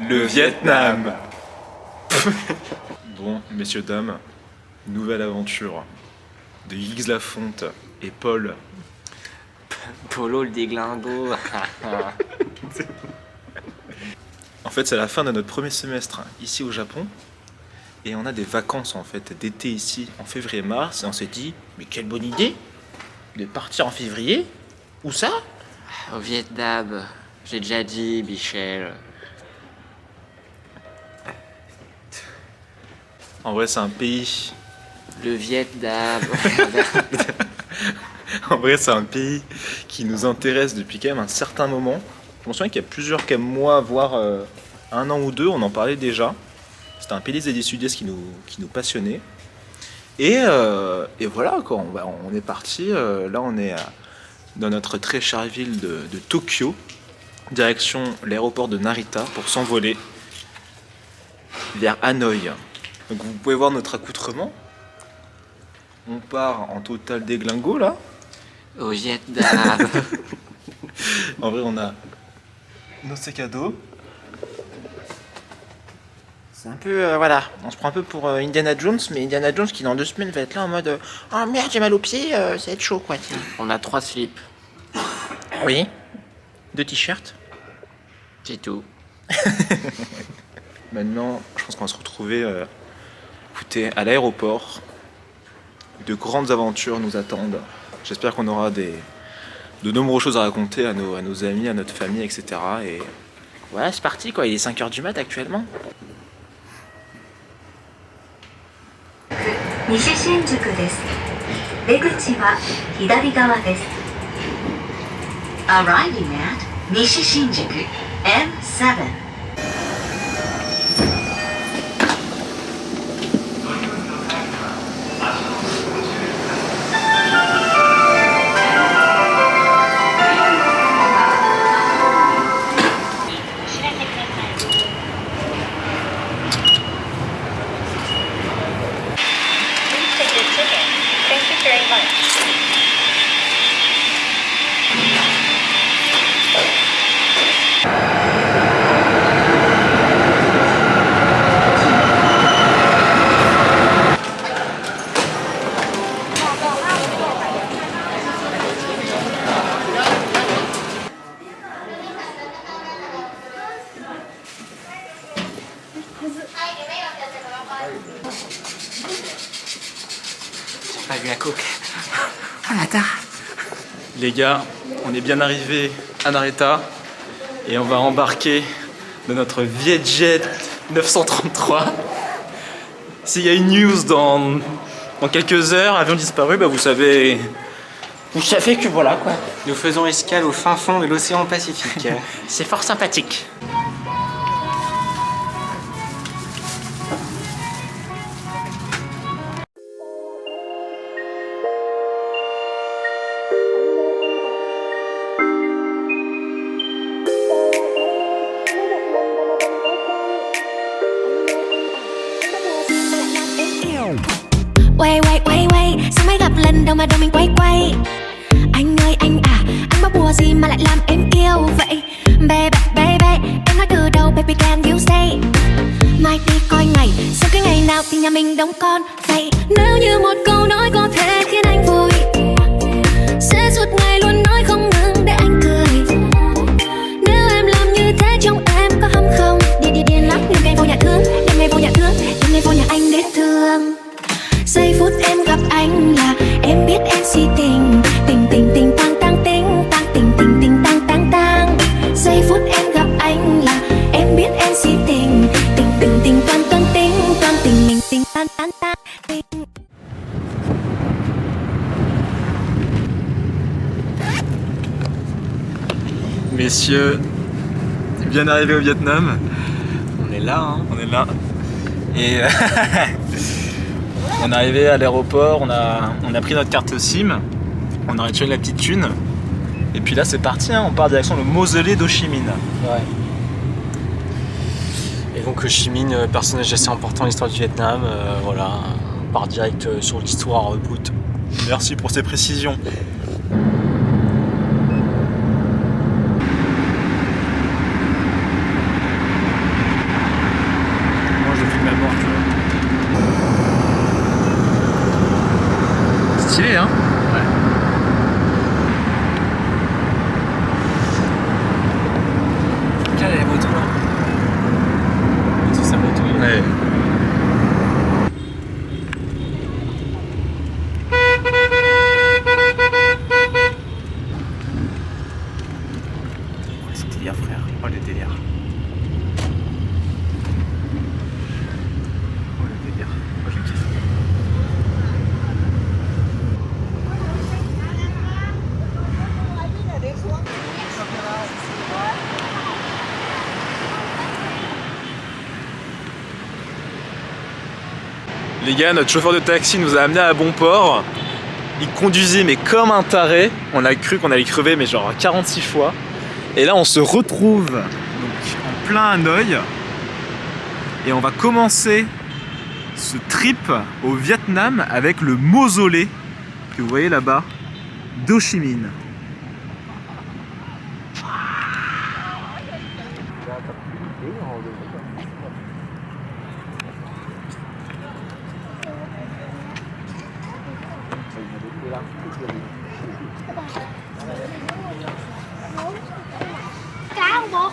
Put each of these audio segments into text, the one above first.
Le Vietnam. Bon, messieurs, dames, nouvelle aventure de Giggs Lafonte et Paul. Polo le déglingo. En fait, c'est la fin de notre premier semestre ici au Japon. Et on a des vacances en fait d'été ici en février-mars. Et on s'est dit, mais quelle bonne idée de partir en février. Où ça? Au Vietnam. J'ai déjà dit, Michel. En vrai, c'est un pays. Le Vietnam. En vrai, c'est un pays qui nous intéresse depuis quand même un certain moment. Je me souviens qu'il y a plusieurs mois, voire un an ou deux, on en parlait déjà. C'était un pays des idées sud-est qui nous passionnait. Et voilà, quoi, on est parti. Là, on est dans notre très chère ville de Tokyo, direction l'aéroport de Narita pour s'envoler vers Hanoï. Donc vous pouvez voir notre accoutrement. On part en total déglingo là. Au Vietnam. En vrai, on a nos sacs à dos. C'est un peu, voilà, on se prend un peu pour Indiana Jones, mais Indiana Jones qui dans 2 semaines va être là en mode oh merde, j'ai mal aux pieds, ça va être chaud quoi. Tiens. On a 3 slips. Oui. 2 t-shirts. C'est tout. Maintenant, je pense qu'on va se retrouver écoutez, à l'aéroport. De grandes aventures nous attendent. J'espère qu'on aura de nombreuses choses à raconter à nos amis, à notre famille, etc. Et voilà, c'est parti quoi, il est 5h du mat actuellement. 西新宿です。出口は左側です。Arriving at 西新宿 M7. J'ai pas vu la coke. Oh la tard. Les gars, on est bien arrivé à Narita et on va embarquer dans notre Vietjet 933. S'il y a une news dans quelques heures, avion disparu, bah vous savez que voilà quoi. Nous faisons escale au fin fond de l'océan Pacifique. C'est fort sympathique. Quay sao mới gặp lần đầu mà đầu mình quay anh ơi anh à, anh bắt bùa gì mà lại làm em yêu vậy baby em nói từ đầu baby can you say mai đi coi ngày sau cái ngày nào thì nhà mình đóng con vậy nếu như một câu nói có thể khiến anh vui sẽ suốt ngày luôn nói không ngừng để anh cười nếu em làm như thế trong em có hâm không điên lắm nhưng ngày vô nhà thương đêm ngày vô nhà thương đêm ngày vô nhà anh để thương. Giây phút em gặp anh là em biết em si tình tình tang tang tình tang. Giây phút em gặp anh là em biết em si tình toàn tình mình tình tan tình. Messieurs, bien arrivé au Vietnam. On est là, hein. On est là. Et on est arrivé à l'aéroport, on a pris notre carte SIM, on a retiré la petite thune. Et puis là c'est parti, hein, on part direction le mausolée d'Ho Chi Minh. Ouais. Et donc Ho Chi Minh, personnage assez important de l'histoire du Vietnam, voilà, on part direct sur l'histoire boot. Merci pour ces précisions. Les gars, notre chauffeur de taxi nous a amené à bon port. Il conduisait mais comme un taré. On a cru qu'on allait crever mais genre 46 fois. Et là on se retrouve donc, en plein Hanoï. Et on va commencer ce trip au Vietnam avec le mausolée que vous voyez là-bas d'Ho Chi Minh. Cá không bố?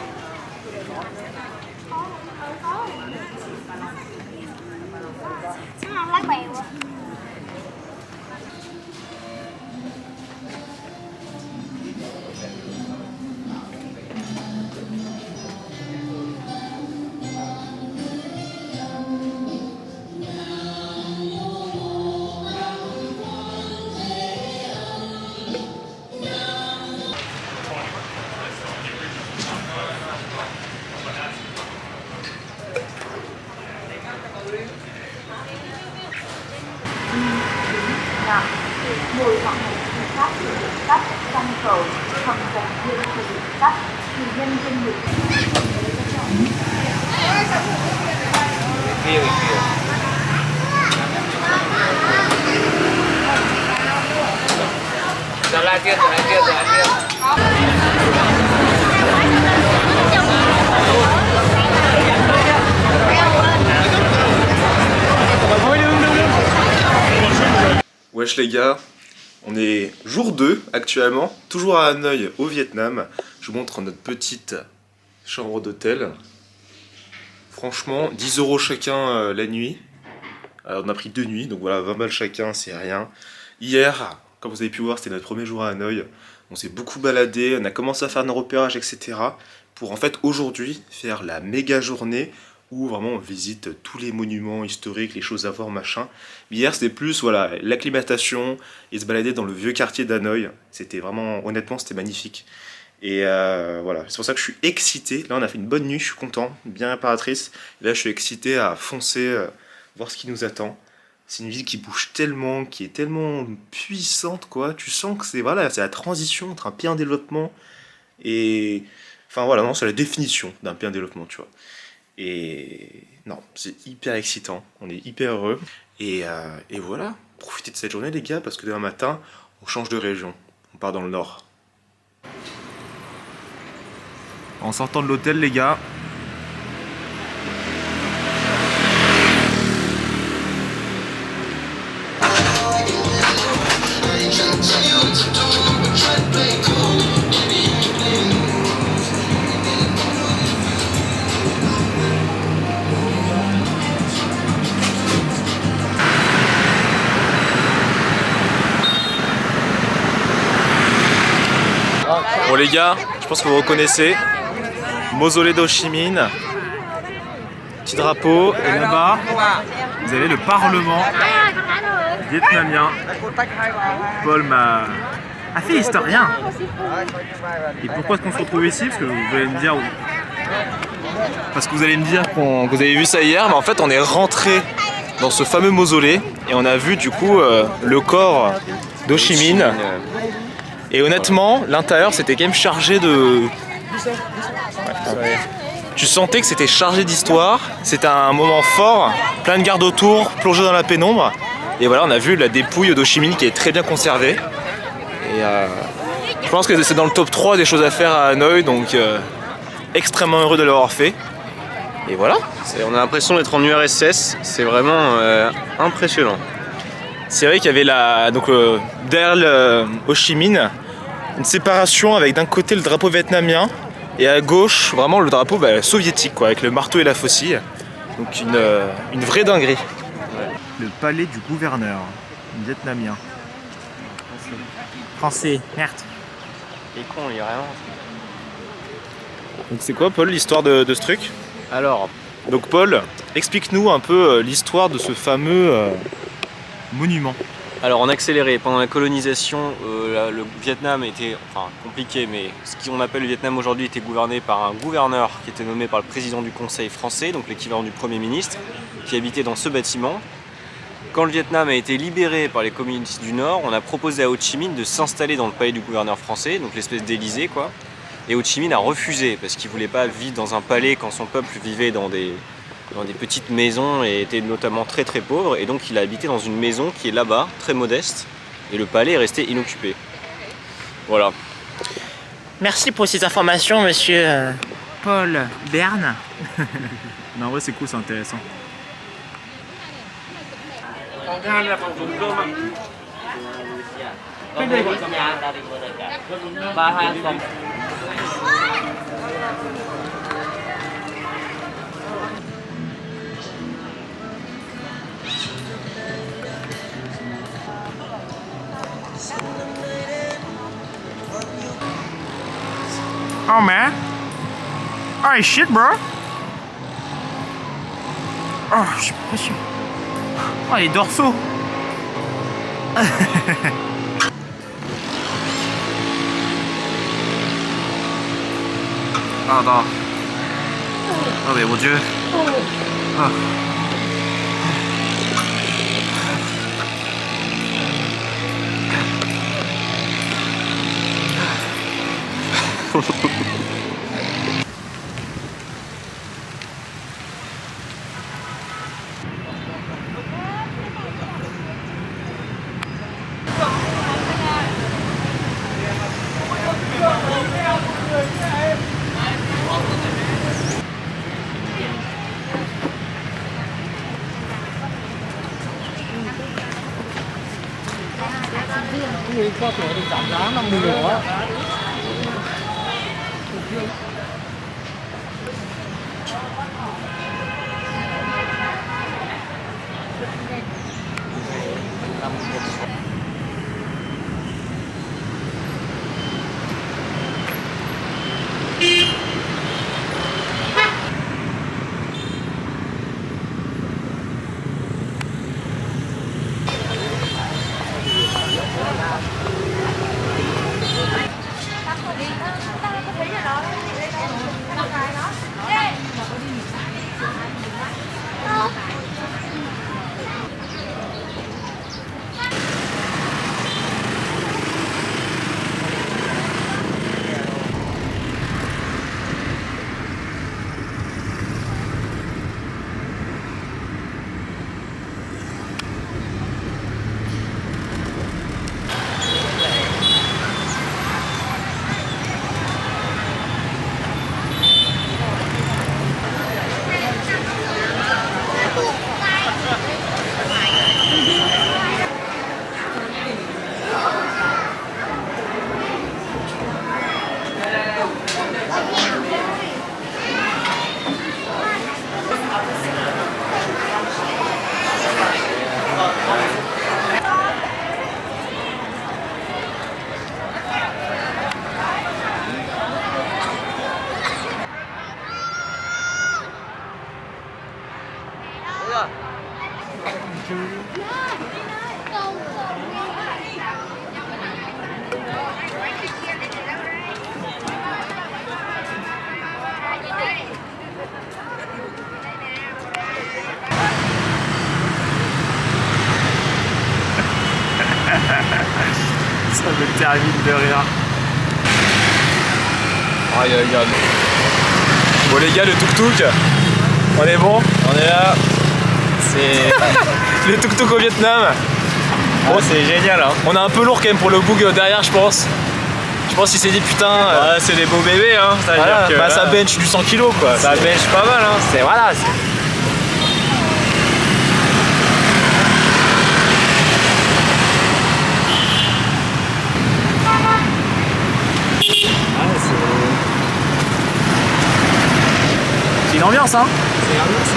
Nó ăn lá bèo à. Người hoặc một người khác sử dụng sách tranh cầu thần vật dương sử dụng sách thì nhân trên người Wesh les gars, on est jour 2 actuellement, toujours à Hanoï au Vietnam. Je vous montre notre petite chambre d'hôtel. Franchement, 10 € chacun la nuit. Alors, on a pris 2 nuits, donc voilà, 20 balles chacun, c'est rien. Hier, comme vous avez pu voir, c'était notre premier jour à Hanoï. On s'est beaucoup baladé, on a commencé à faire nos repérages, etc. Pour en fait aujourd'hui faire la méga journée où vraiment on visite tous les monuments historiques, les choses à voir, machin. Mais hier c'était plus voilà, l'acclimatation et se balader dans le vieux quartier d'Hanoï. C'était vraiment, honnêtement c'était magnifique. Et voilà, c'est pour ça que je suis excité. Là on a fait une bonne nuit, je suis content, bien réparatrice. Et là je suis excité à foncer, voir ce qui nous attend. C'est une ville qui bouge tellement, qui est tellement puissante quoi. Tu sens que c'est voilà, c'est la transition entre un pays en développement et... Enfin voilà, non, c'est la définition d'un pays en développement, tu vois. Et non, c'est hyper excitant, on est hyper heureux. Et voilà, profitez de cette journée les gars, parce que demain matin, on change de région, on part dans le nord. En sortant de l'hôtel les gars, bon les gars, je pense que vous reconnaissez, mausolée d'Ho Chi Minh, petit drapeau, et là-bas, vous avez le parlement vietnamien. Paul m'a fait historien. Et pourquoi est-ce qu'on se retrouve ici? Parce que vous allez me dire... Parce que vous allez me dire que vous avez vu ça hier, mais en fait on est rentré dans ce fameux mausolée et on a vu du coup le corps d'Ho Chi Minh. Et honnêtement, l'intérieur c'était quand même chargé de... Tu sentais que c'était chargé d'histoire, c'était un moment fort, plein de gardes autour, plongés dans la pénombre. Et voilà, on a vu la dépouille d'Ho Chi Minh qui est très bien conservée. Et je pense que c'est dans le top 3 des choses à faire à Hanoï, donc extrêmement heureux de l'avoir fait. Et voilà. On a l'impression d'être en URSS, c'est vraiment impressionnant. C'est vrai qu'il y avait derrière Ho Chi Minh une séparation avec d'un côté le drapeau vietnamien et à gauche vraiment le drapeau soviétique quoi, avec le marteau et la faucille. Donc une vraie dinguerie. Ouais. Le palais du gouverneur vietnamien. Français, merde. Il est con, il est vraiment. Donc c'est quoi Paul l'histoire de ce truc? Alors, donc Paul, explique-nous un peu l'histoire de ce fameux monument. Alors en accéléré, pendant la colonisation, le Vietnam était compliqué, mais ce qu'on appelle le Vietnam aujourd'hui était gouverné par un gouverneur qui était nommé par le président du Conseil français, donc l'équivalent du Premier ministre, qui habitait dans ce bâtiment. quand le Vietnam a été libéré par les communistes du Nord, on a proposé à Ho Chi Minh de s'installer dans le palais du gouverneur français, donc l'espèce d'Élysée quoi. Et Ho Chi Minh a refusé parce qu'il voulait pas vivre dans un palais quand son peuple vivait dans des petites maisons et était notamment très très pauvre. Et donc il a habité dans une maison qui est là-bas, très modeste, et le palais est resté inoccupé. Voilà. Merci pour ces informations, monsieur Paul Berne. Non, en vrai, c'est cool, c'est intéressant. Oh man. Oh shit, bro. Oh, je suis pas sûr. Oh, les dorsaux. Ah non. Oh mais mon Dieu. Ah. Ça me termine de rire. Aïe aïe aïe. Bon les gars, le tuk-tuk, on est bon? On est là. C'est le tuk-tuk au Vietnam. Bon, c'est génial hein. On est un peu lourd quand même pour le boug derrière, je pense. Je pense qu'il s'est dit putain. Ouais, c'est des beaux bébés hein. Voilà, Que, bah, ça bench du 100 kg quoi. Ça bench pas mal hein. C'est voilà. C'est une ambiance hein. C'est une ambiance.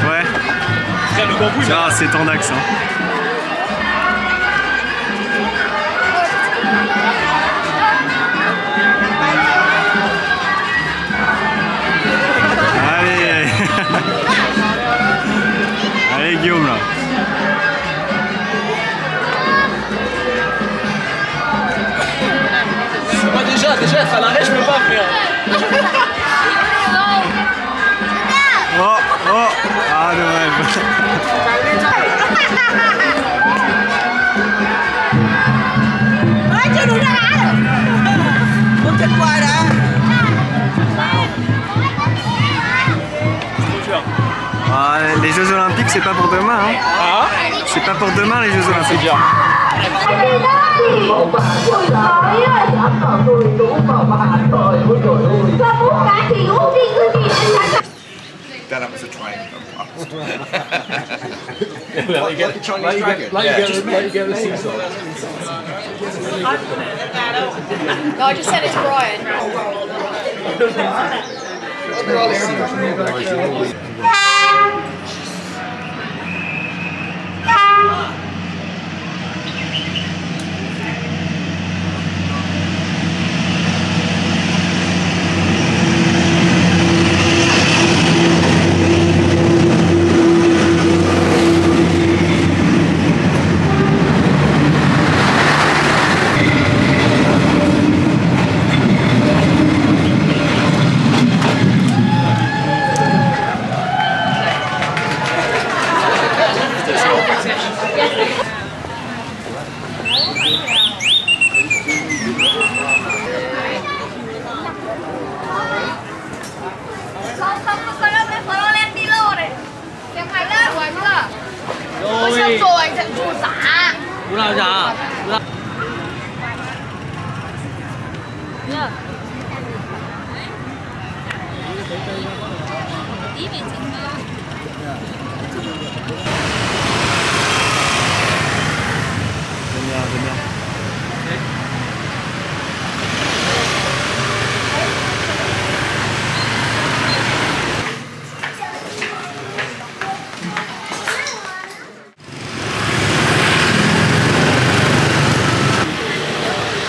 Ouais. Ah, c'est ton axe. Hein. Allez. Allez Guillaume là. Moi déjà être à l'arrêt, je peux pas frère. Oh, oh. Ah dommage. Ah, les Jeux Olympiques, c'est pas pour demain. Hein. Ah, C'est pas pour demain les Jeux Olympiques. bien. That was a triangle. No, I just said it's Brian.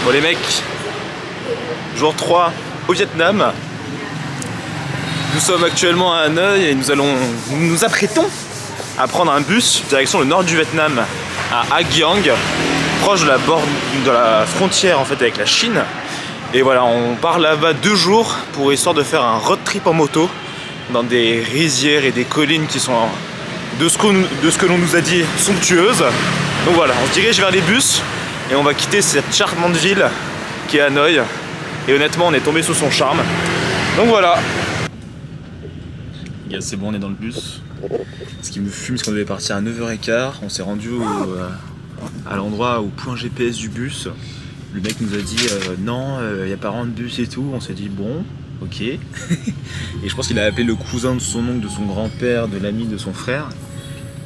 Bon les mecs, jour 3 au Vietnam. Nous sommes actuellement à Hanoï et nous nous apprêtons à prendre un bus direction le nord du Vietnam, à Ha Giang, proche de la frontière en fait avec la Chine. Et voilà, on part là-bas 2 jours pour histoire de faire un road trip en moto dans des rizières et des collines qui sont, de ce que l'on nous a dit, somptueuses. Donc voilà, on se dirige vers les bus et on va quitter cette charmante ville qui est Hanoï. Et honnêtement, on est tombé sous son charme. Donc voilà. Les gars, c'est bon, on est dans le bus. Ce qui me fume, c'est qu'on devait partir à 9h15. On s'est rendu à l'endroit, au point GPS du bus. Le mec nous a dit non, il n'y a pas vraiment de bus et tout. On s'est dit bon, ok. Et je pense qu'il a appelé le cousin de son oncle, de son grand-père, de l'ami de son frère.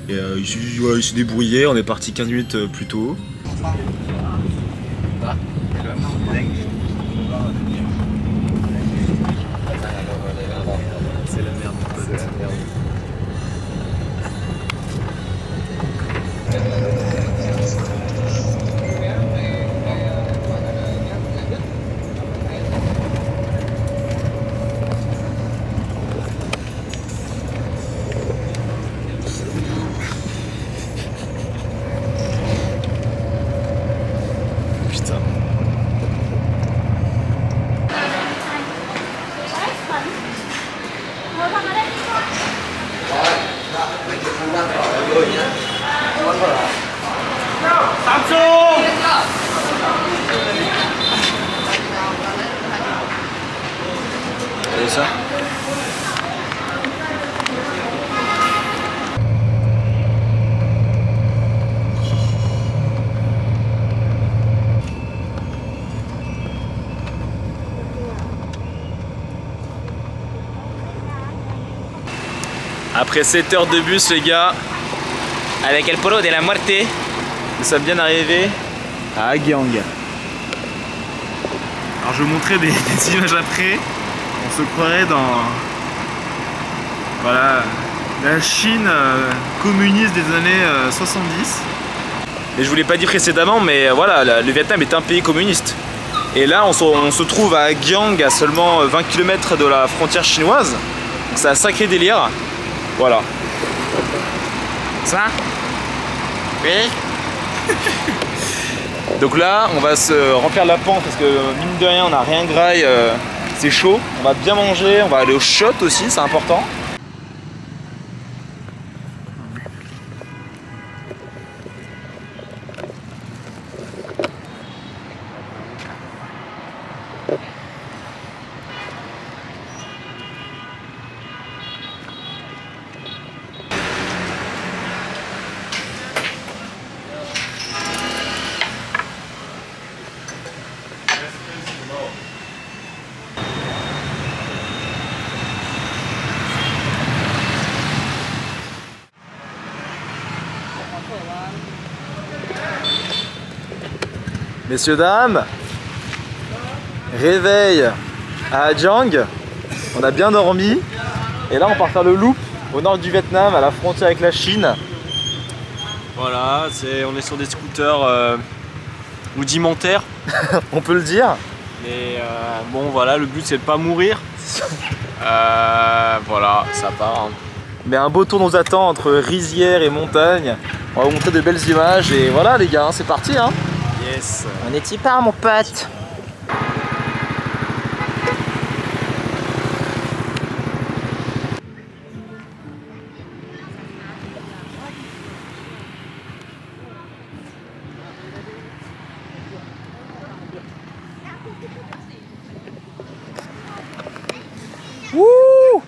Et il s'est débrouillé, on est parti 15 minutes plus tôt. C'est la merde, mon pote. Putain. Et ça. Après 7 heures de bus les gars, avec El Polo de la Muerte, nous sommes bien arrivés à Agyang. Alors je vais vous montrer des images après. On se croirait dans voilà, la Chine communiste des années 70. Et je vous l'ai pas dit précédemment, mais voilà, le Vietnam est un pays communiste. Et là, on se trouve à Agyang, à seulement 20 km de la frontière chinoise. Donc c'est un sacré délire. Voilà. Ça? Oui. Donc là, on va se remplir la pente parce que mine de rien, on n'a rien graille. C'est chaud. On va bien manger. On va aller au shot aussi, c'est important. Messieurs, dames, réveil à Agyang, on a bien dormi et là on part faire le loop au nord du Vietnam à la frontière avec la Chine. Voilà, on est sur des scooters rudimentaires. On peut le dire. Mais bon voilà, le but c'est de pas mourir. Voilà, ça part. Hein. Mais un beau tour nous attend entre rizières et montagnes. On va vous montrer de belles images et voilà les gars, hein, c'est parti hein. Yes. On est y part mon pote. Wouh!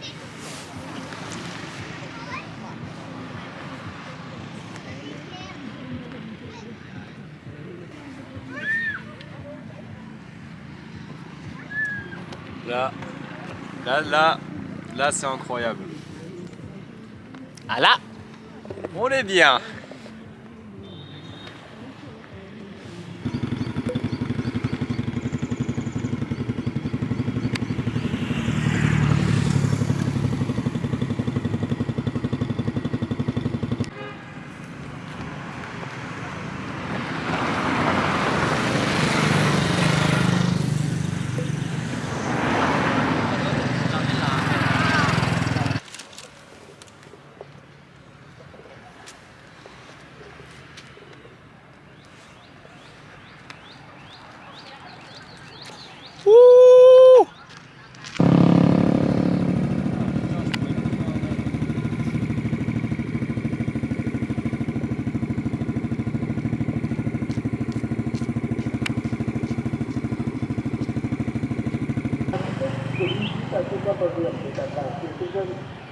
Là c'est incroyable. Ah là, on est bien.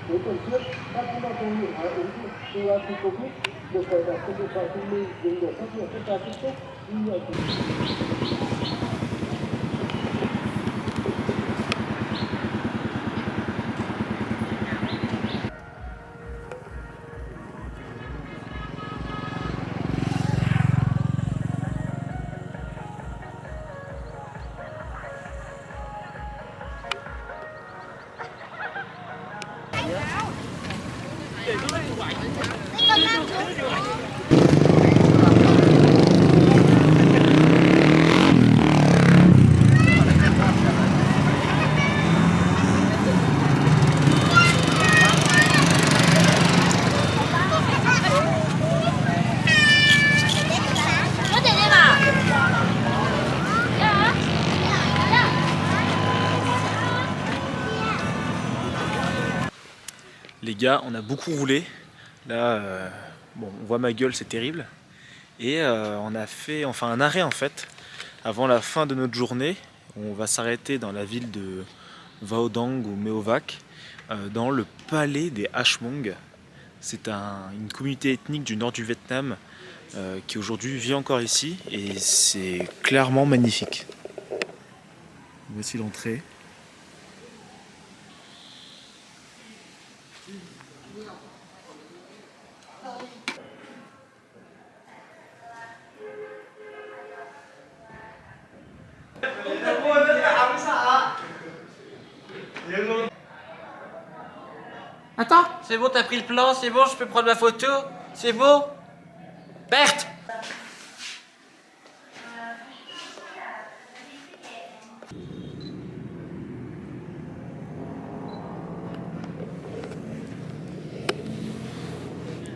Cuối tuần trước, các hãng giao thông Nguyễn Hóa ứng dụng QRC Covid được cài đặt trên điện thoại thông minh dùng để phát hiện các ca tiếp xúc, ghi nhận. Les gars, on a beaucoup roulé. Là, bon, on voit ma gueule, c'est terrible. Et on a fait un arrêt en fait. Avant la fin de notre journée, on va s'arrêter dans la ville de Vao Dang ou Meovac, dans le palais des Hmong. C'est une communauté ethnique du nord du Vietnam qui aujourd'hui vit encore ici et c'est clairement magnifique. Voici l'entrée. Attends, c'est bon, t'as pris le plan, c'est bon, je peux prendre ma photo, c'est bon. Berthe!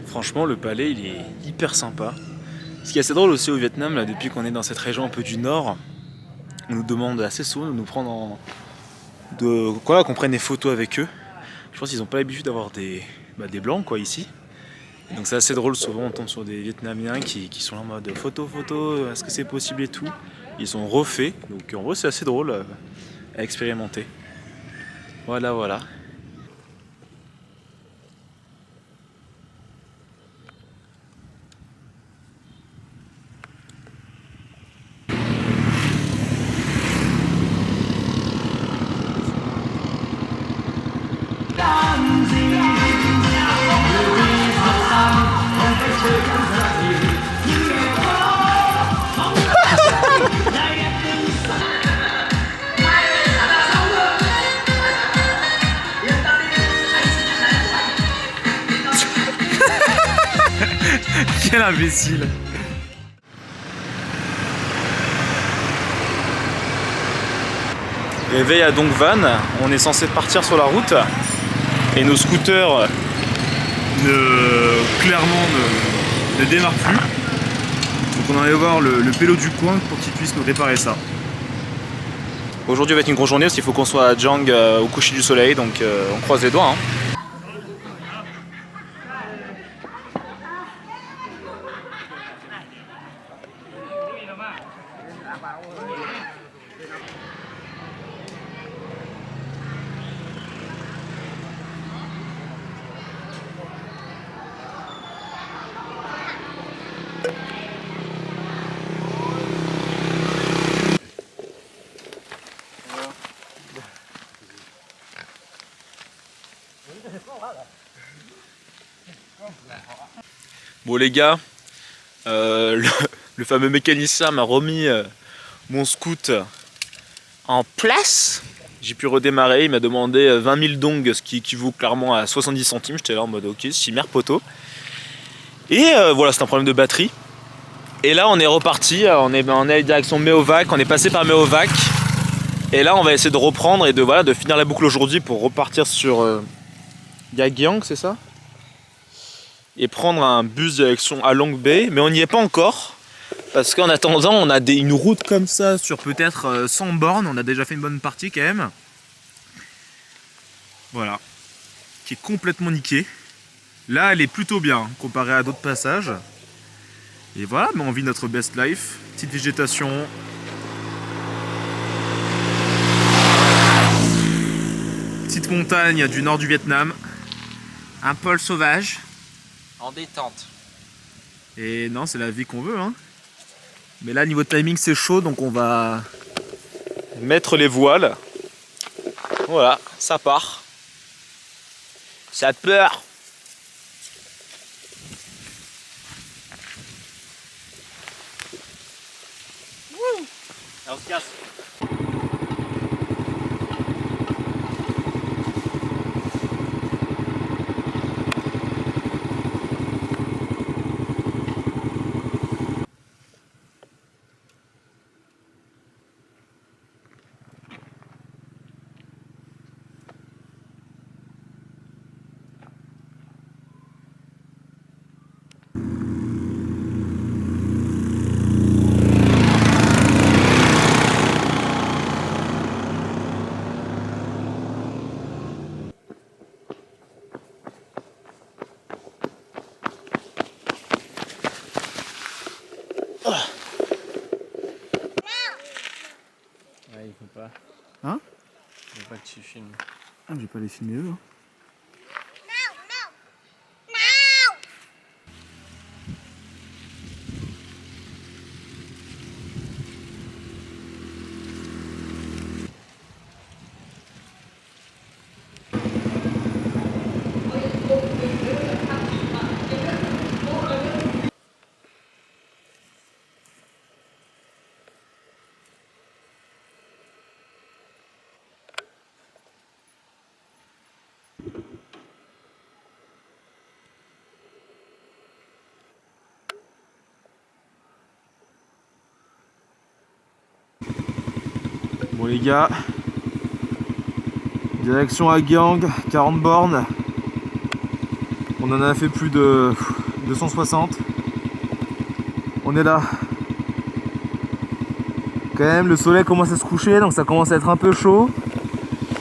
Franchement, le palais, il est hyper sympa. Ce qui est assez drôle aussi au Vietnam, là, depuis qu'on est dans cette région un peu du nord, on nous demande assez souvent de nous prendre qu'on prenne des photos avec eux. Je pense qu'ils n'ont pas l'habitude d'avoir des blancs quoi ici. Et donc c'est assez drôle, souvent on tombe sur des Vietnamiens qui sont là en mode photo, est-ce que c'est possible et tout. Ils sont refaits, donc en vrai c'est assez drôle à expérimenter. Voilà. Quel imbécile! Réveil à Dong Van, on est censé partir sur la route et nos scooters clairement ne démarrent plus. Donc on va aller voir le pélo du coin pour qu'il puisse nous réparer ça. Aujourd'hui va être une grosse journée parce qu'il faut qu'on soit à Jang au coucher du soleil, donc on croise les doigts. Hein. Bon les gars, le fameux mécanicien m'a remis mon scoot en place. J'ai pu redémarrer, il m'a demandé 20 000 dong, ce qui équivaut clairement à 70 centimes. J'étais là en mode ok, chimère poteau. Et voilà, c'est un problème de batterie. Et là on est reparti, on est à direction Meovac, on est passé par Meovac. Et là on va essayer de reprendre et de finir la boucle aujourd'hui pour repartir sur Yagyang, c'est ça? Et prendre un bus direction à Long Bay, mais on n'y est pas encore parce qu'en attendant on a une route comme ça sur peut-être 100 bornes, on a déjà fait une bonne partie quand même, voilà, qui est complètement niquée. Là elle est plutôt bien comparée à d'autres passages et voilà, mais on vit notre best life, petite végétation, petite montagne du nord du Vietnam, un pôle sauvage. En détente. Et non, c'est la vie qu'on veut, hein. Mais là, niveau timing, c'est chaud, donc on va mettre les voiles. Voilà, ça part. Ça part. Wouh. Alors, on se casse. si tu filmes. Ah, je vais pas les filmer eux. Hein. Bon les gars, direction à Giang, 40 bornes. On en a fait plus de 260. On est là. Quand même le soleil commence à se coucher donc ça commence à être un peu chaud.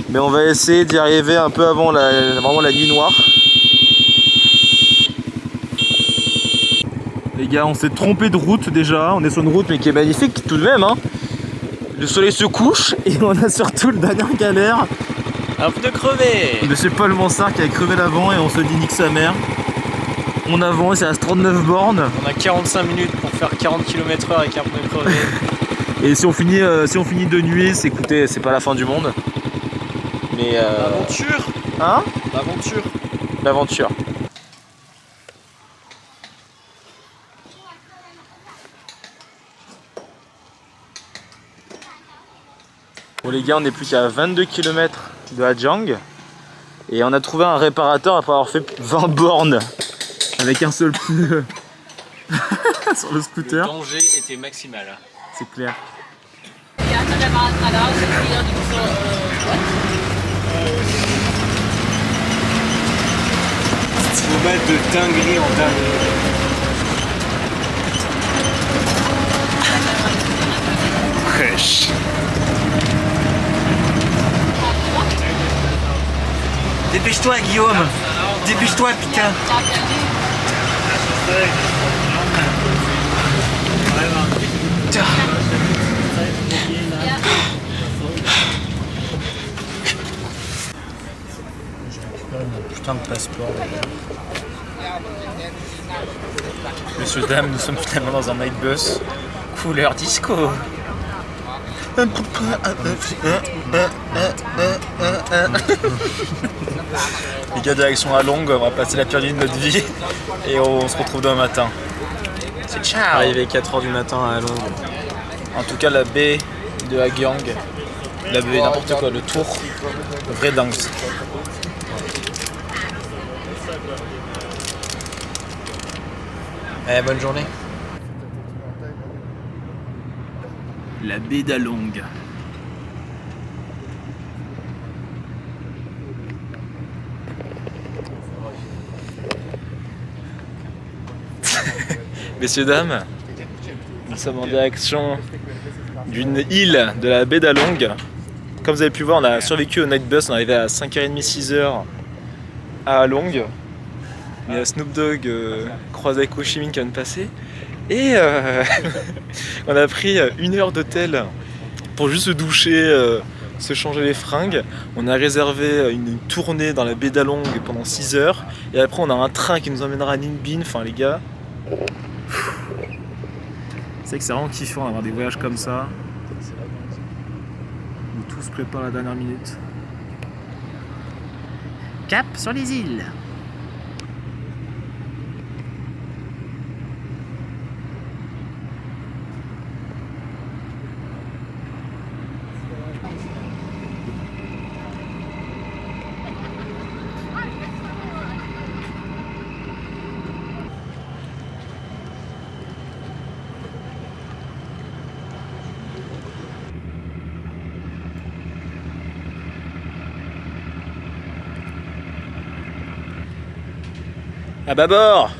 Mais on va essayer d'y arriver un peu avant vraiment la nuit noire. Les gars, on s'est trompé de route déjà. On est sur une route mais qui est magnifique tout de même. Hein. Le soleil se couche et on a surtout le dernier galère. Un pneu crevé. Monsieur Paul Mansart qui a crevé l'avant et on se dit nique sa mère. On avance, il reste 39 bornes. On a 45 minutes pour faire 40 km/h avec un pneu crevé. Et si on finit de nuit, écoutez, c'est pas la fin du monde. Mais L'aventure. Hein? L'aventure. L'aventure. Bon les gars, on est plus qu'à 22 km de Hajang et on a trouvé un réparateur après avoir fait 20 bornes avec un seul pneu sur le scooter. Le danger était maximal. C'est clair. Faut mettre de dinguerie en dinguerie. Fraîche. Dépêche-toi, Guillaume. Dépêche-toi, putain. Putain de passeport. Messieurs, dames, nous sommes finalement dans un night bus couleur disco. Les gars, direction à Long, on va passer la pire nuit de notre vie et on se retrouve demain matin. C'est ciao. Arrivé 4h du matin à Londres. En tout cas, la baie de Hagyang, la baie n'importe quoi, le tour, vrai dingue. Eh, bonne journée. La baie d'Along. Messieurs, dames, nous sommes en direction d'une île de la baie d'Along. Comme vous avez pu voir, on a survécu au night bus, on est arrivé à 5h30, 6h à Along. Il y a Snoop Dogg croisé avec Ho Chi Minh qui vient de passer. Et on a pris 1 heure d'hôtel pour juste se doucher, se changer les fringues. On a réservé une tournée dans la baie d'Along pendant 6 heures. Et après on a un train qui nous emmènera à Ninh Binh. Enfin les gars, c'est vrai que c'est vraiment kiffant d'avoir des voyages comme ça. Où tout se prépare à la dernière minute. Cap sur les îles. À bâbord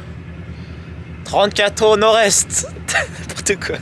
34 au nord-est. N'importe quoi.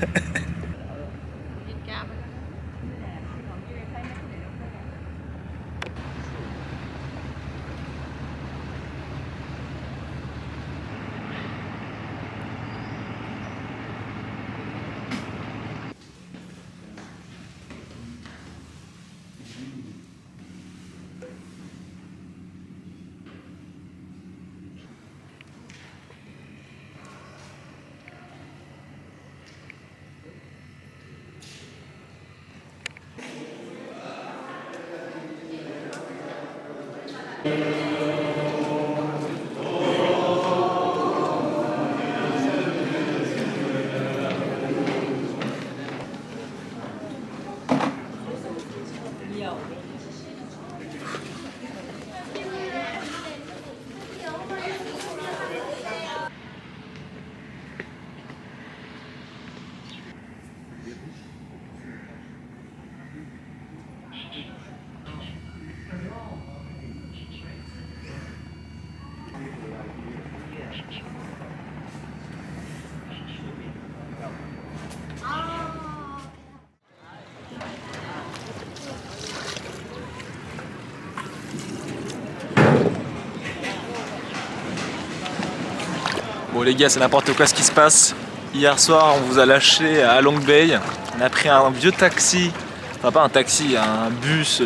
Bon les gars, c'est n'importe quoi ce qui se passe. Hier soir, on vous a lâché à Long Bay. On a pris un vieux taxi, enfin pas un taxi, un bus,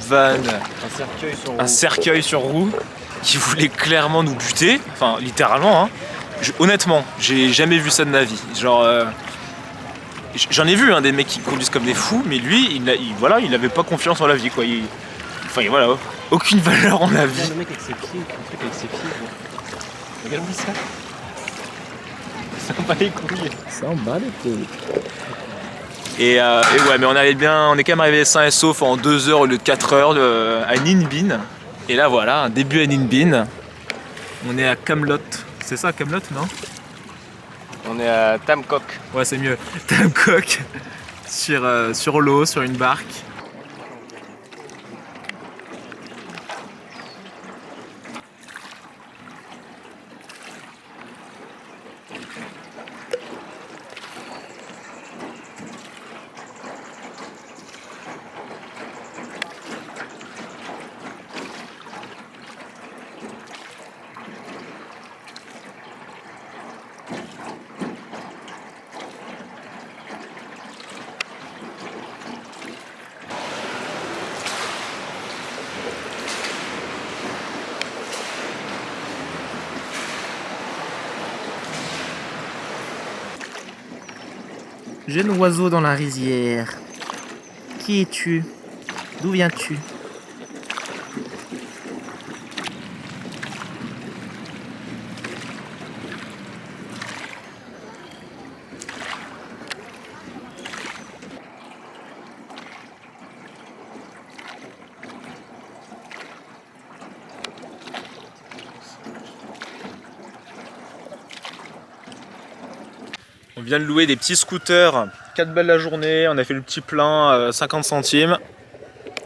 van, un cercueil sur roue qui voulait clairement nous buter. Enfin, littéralement. Hein. Honnêtement, j'ai jamais vu ça de ma vie. Genre, j'en ai vu des mecs qui conduisent comme des fous, mais lui, voilà, il avait pas confiance en la vie, quoi. Enfin voilà, aucune valeur en la vie. Le mec avec ses pieds, un truc avec ses pieds. Regarde-moi ça. Ça en bat les couilles. Ça en bat les couilles. Et ouais, mais on est quand même arrivé sain et sauf en 2 heures au lieu de 4 heures à Ninh Binh. Et là voilà, un début à Ninh Binh. On est à Cam Lot. C'est ça, Cam Lot, non? On est à Tam Coc. Ouais, c'est mieux. Tam Coc. Sur l'eau, sur une barque. Jeune oiseau dans la rizière, qui es-tu? D'où viens-tu? On vient de louer des petits scooters, 4 balles la journée, on a fait le petit plein, 50 centimes.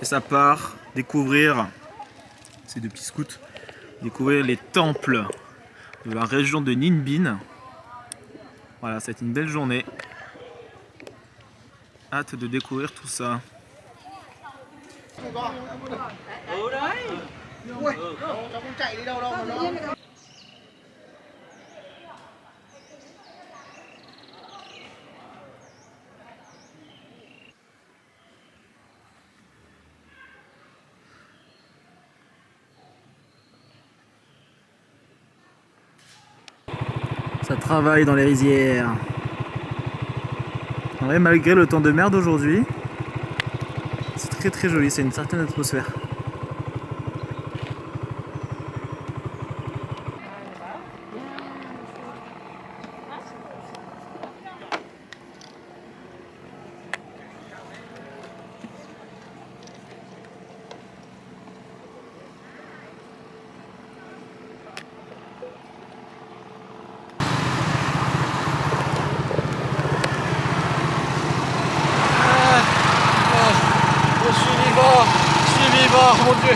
Et ça part découvrir, ces 2 petits scouts, découvrir les temples de la région de Ninh Binh. Voilà, c'est une belle journée. Hâte de découvrir tout ça. Ça travaille dans les rizières. Ouais, malgré le temps de merde aujourd'hui, c'est très très joli, c'est une certaine atmosphère. Mon Dieu.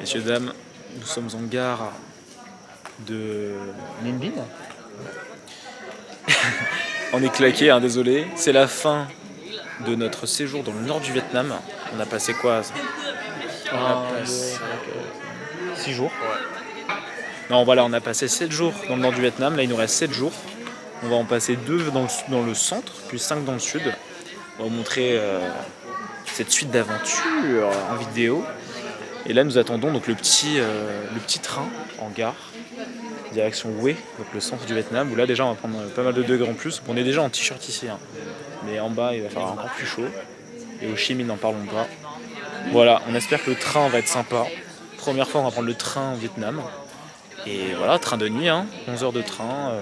Messieurs, dames, nous sommes en gare de Ninh Binh. On est claqué, hein, désolé. C'est la fin de notre séjour dans le nord du Vietnam. On a passé quoi? On a passé 6 jours. Non, voilà, on a passé 7 jours dans le nord du Vietnam. Là, il nous reste 7 jours. On va en passer 2 dans le centre, puis 5 dans le sud. On va vous montrer cette suite d'aventures en vidéo. Et là, nous attendons donc le petit train en gare, direction Hue, donc le centre du Vietnam, où là déjà on va prendre pas mal de degrés en plus. On est déjà en t-shirt ici, hein. Mais en bas il va faire encore plus chaud. Et Ho Chi Minh, n'en parlons pas. Voilà, on espère que le train va être sympa. Première fois on va prendre le train au Vietnam. Et voilà, train de nuit, hein, 11 heures de train.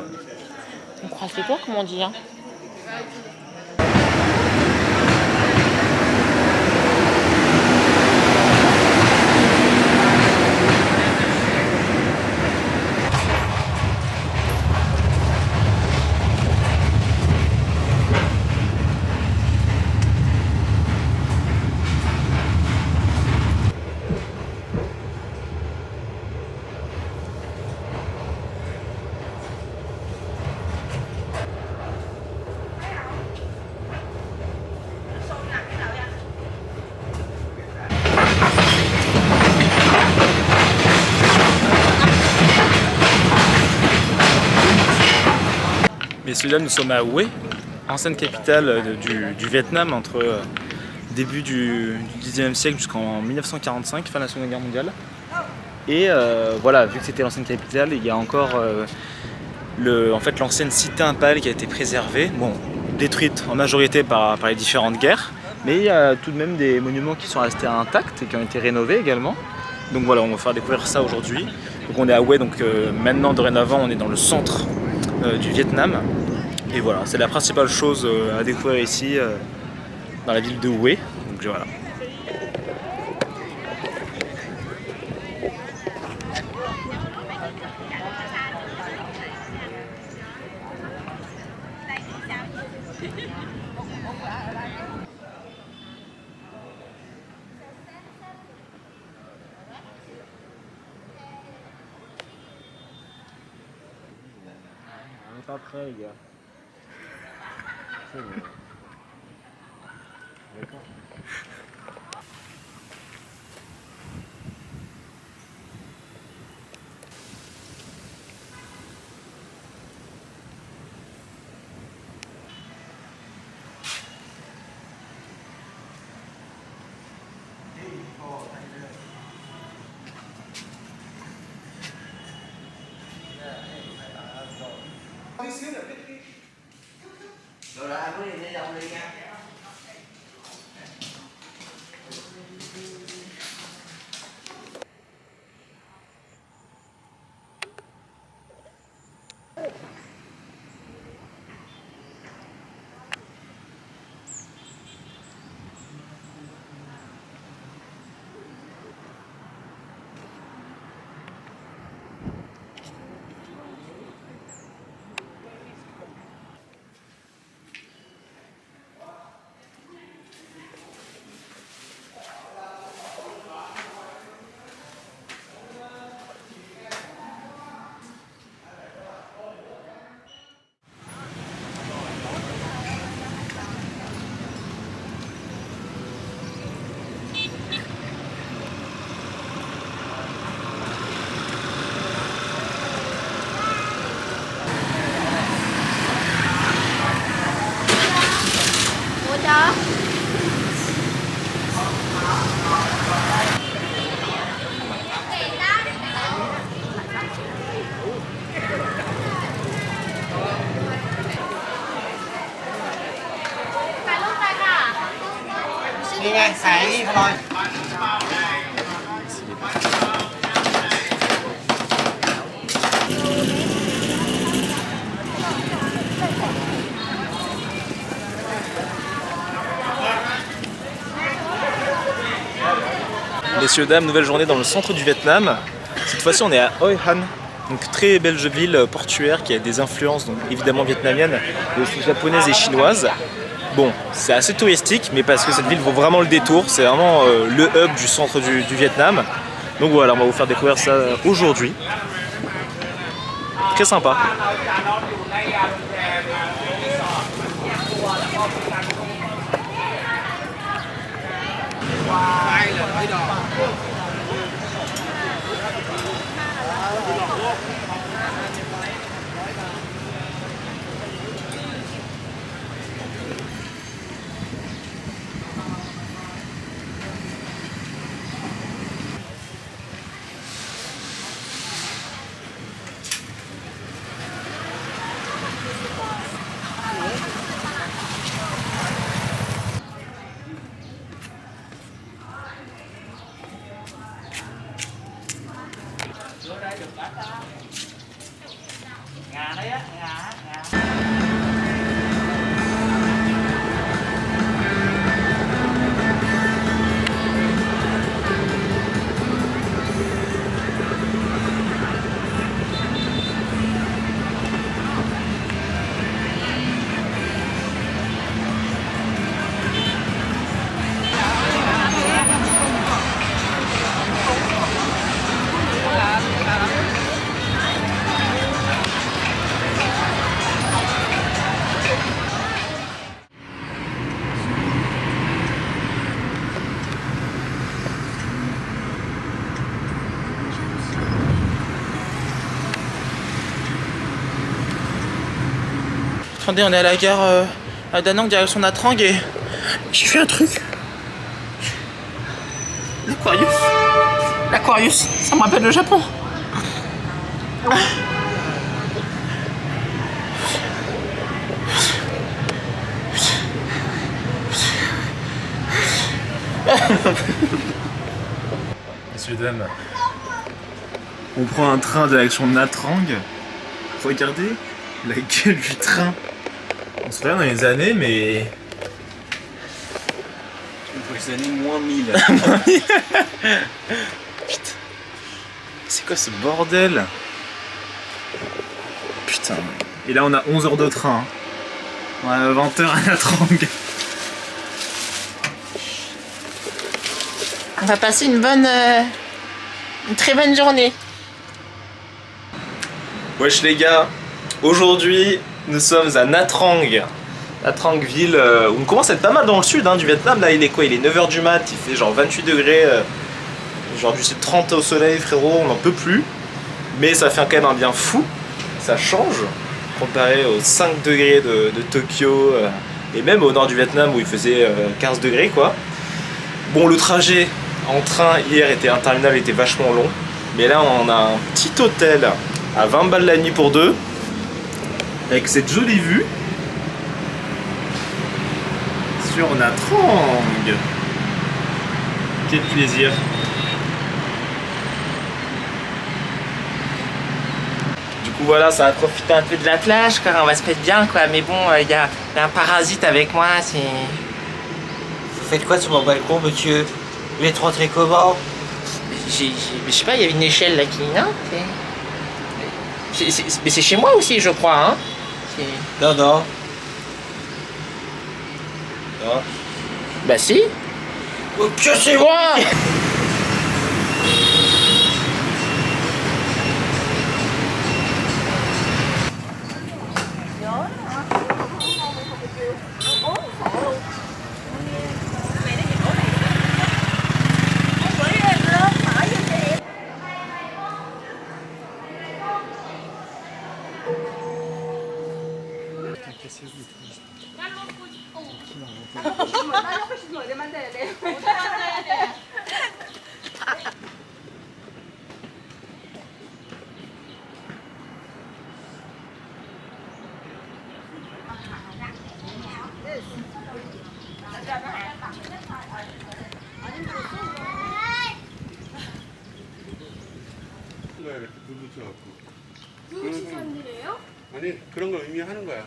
On croise les doigts, comme on dit. Hein. Messieurs, là nous sommes à Hue, ancienne capitale du Vietnam entre début du 19e siècle jusqu'en 1945, fin de la Seconde Guerre mondiale. Et voilà, vu que c'était l'ancienne capitale, il y a encore l'ancienne cité impériale qui a été préservée, bon, détruite en majorité par les différentes guerres, mais il y a tout de même des monuments qui sont restés intacts et qui ont été rénovés également. Donc voilà, on va faire découvrir ça aujourd'hui. Donc on est à Hue, donc maintenant dorénavant on est dans le centre du Vietnam. Et voilà, c'est la principale chose à découvrir ici dans la ville de Hue. Donc voilà. On est pas prêt les gars. D'accord. Messieurs, dames, nouvelle journée dans le centre du Vietnam. Cette fois-ci, on est à Hoi An, donc très belle ville portuaire qui a des influences donc évidemment vietnamiennes, mais aussi japonaises et chinoises. Bon, c'est assez touristique, mais parce que cette ville vaut vraiment le détour. C'est vraiment le hub du centre du Vietnam. Donc voilà, on va vous faire découvrir ça aujourd'hui. Très sympa. Attendez, on est à la gare à Da Nang, direction Nha Trang et j'ai fait un truc. L'Aquarius. L'Aquarius, ça me rappelle le Japon. Messieurs, dames, on prend un train direction Nha Trang. Regardez la gueule du train. On se regarde dans les années, mais... Les années moins 1000. Putain. C'est quoi ce bordel? Putain. Et là, on a 11 heures de train. On a 20 heures à Nha Trang. On va passer une très bonne journée. Wesh les gars, aujourd'hui nous sommes à Nha Trang. Nha Trang ville où on commence à être pas mal dans le sud du Vietnam. Là il est quoi? Il est 9h du mat, il fait genre 28 degrés, genre du 30 au soleil frérot, on n'en peut plus. Mais ça fait quand même un bien fou, ça change comparé aux 5 degrés de Tokyo et même au nord du Vietnam où il faisait 15 degrés quoi. Bon, le trajet en train hier était interminable, était vachement long. Mais là on a un petit hôtel à 20 balles la nuit pour deux, avec cette jolie vue sur Nha Trang. Quel plaisir. Du coup voilà, ça va profiter un peu de la plage, car on va se mettre bien quoi. Mais bon, il y a un parasite avec moi, c'est... Vous faites quoi sur mon balcon, monsieur? Vous êtes rentré comment? Je sais pas, il y a une échelle là qui... Non, mais c'est chez moi aussi, je crois, hein. Non, non. Non. Bah si. Oh, c'est moi. 이렇게 불 붙여갖고. 누구시선이래요? 아니 그런 걸 의미하는 거야.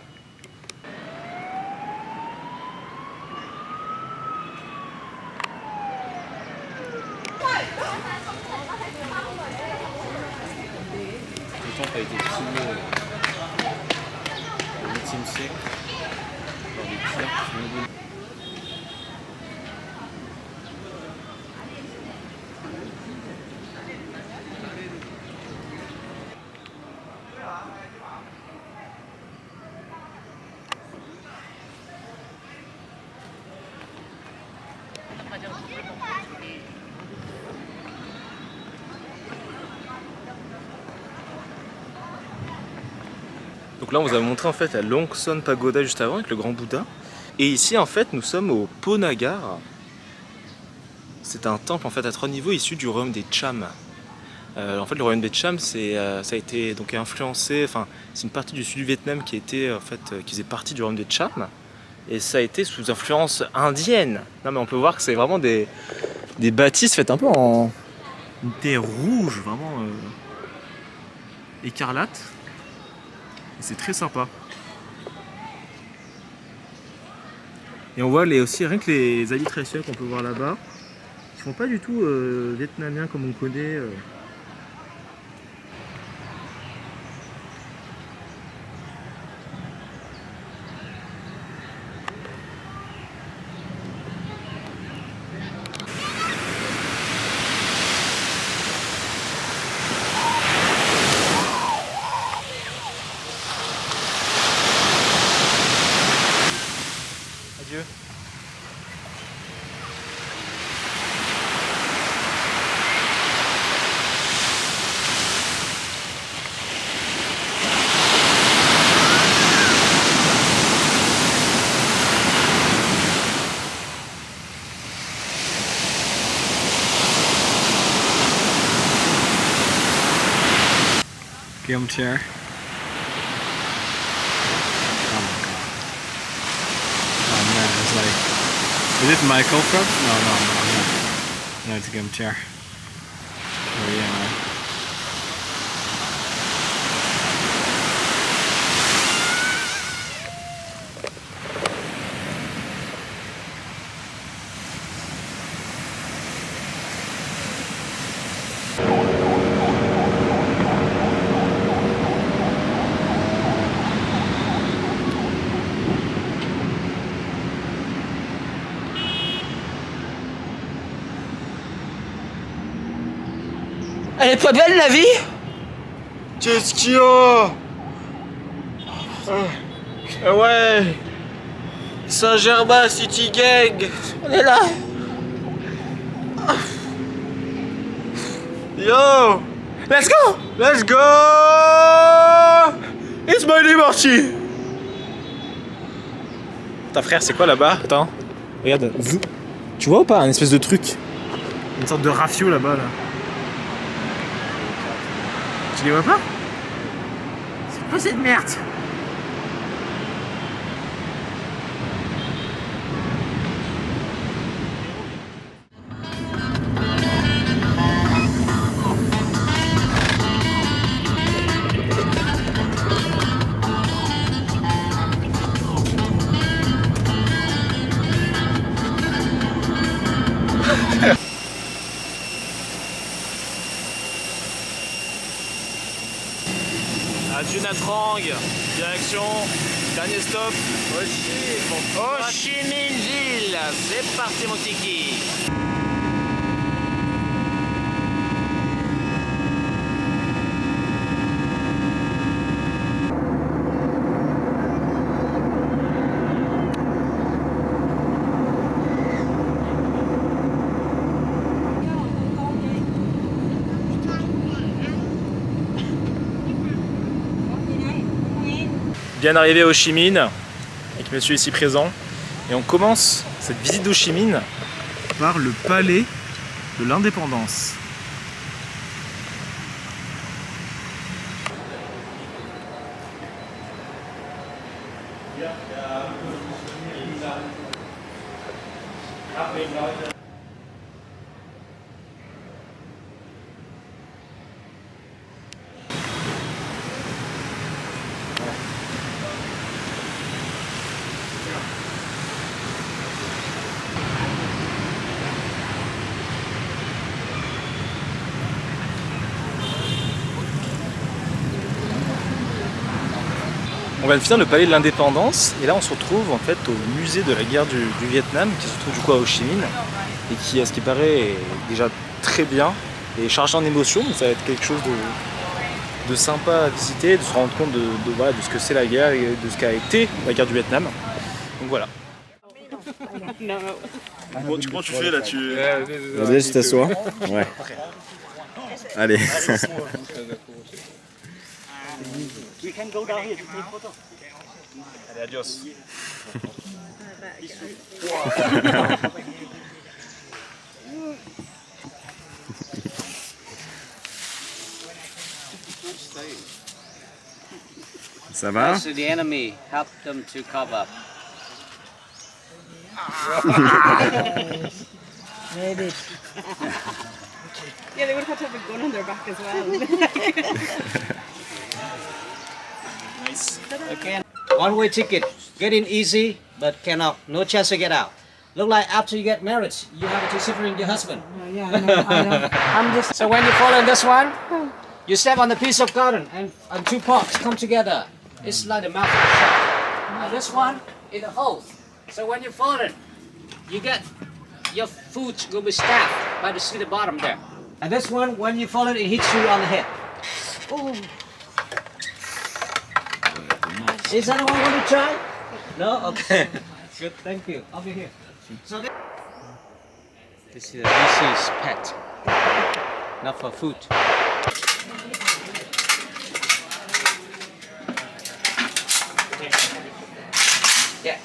Le temps a été filmé au 8e siècle dans les pierres. Donc là on vous a montré en fait la Longson Pagoda juste avant avec le grand Bouddha. Et ici en fait nous sommes au Ponagar. C'est un temple en fait à 3 niveaux issu du royaume des Cham. En fait le royaume des Cham ça a été donc influencé, enfin c'est une partie du sud du Vietnam qui était en fait qui faisait partie du royaume des Cham. Et ça a été sous influence indienne. Non mais on peut voir que c'est vraiment des bâtisses faites un peu en une terre rouge, vraiment écarlate. Et c'est très sympa. Et on voit aussi rien que les habits traditionnels qu'on peut voir là-bas, qui font pas du tout vietnamiens comme on connaît. Adieu. Game chair. Oh my god. Oh man, it's like... Is it Michael Phelps? No. No, it's a game chair. Oh yeah, man. Elle est pas belle la vie? Qu'est-ce qu'il y a? Ouais. Saint-Germain City Gang. On est là. Yo. Let's go. Let's go. It's my liberty. Ta frère c'est quoi là-bas? Attends. Regarde. Tu vois ou pas un espèce de truc? Une sorte de rafio là-bas là. Tu les vois pas? C'est quoi cette merde? À Nha Trang, direction, dernier stop, Ho Chi Minh Ville, c'est parti mon kiki. Bien arrivé à Ho Chi Minh, avec monsieur ici présent. Et on commence cette visite d'Ho Chi Minh par le palais de l'indépendance. On vient de finir le palais de l'indépendance et là on se retrouve en fait au musée de la guerre du Vietnam qui se trouve du coup à Ho Chi Minh et qui à ce qui paraît est déjà très bien et chargé en émotions, donc ça va être quelque chose de sympa à visiter, de se rendre compte de ce que c'est la guerre et de ce qu'a été la guerre du Vietnam. Donc voilà. Bon, comment tu fais là? Vas-y, je t'assois. Ouais. Allez. We can go down here to take photo. Allez, adios. Ça va? So the enemy help them to cover. Maybe. Yeah, they would have had to have a gun on their back as well. Nice. Okay. One-way ticket. Get in easy, but cannot. No chance to get out. Look like after you get married, you have to separate your husband. Yeah, I know. I'm just. So when you fall in this one, you step on the piece of cotton and two parts come together. It's like the mouth of a shark. Now this one in a hole. So when you fall in, you get your foot will be stabbed by the bottom there. And this one, when you fall in, it hits you on the head. Oh. Is anyone going to try? No? Okay. Good, thank you. I'll be here. So this is pet, not for food. Yeah.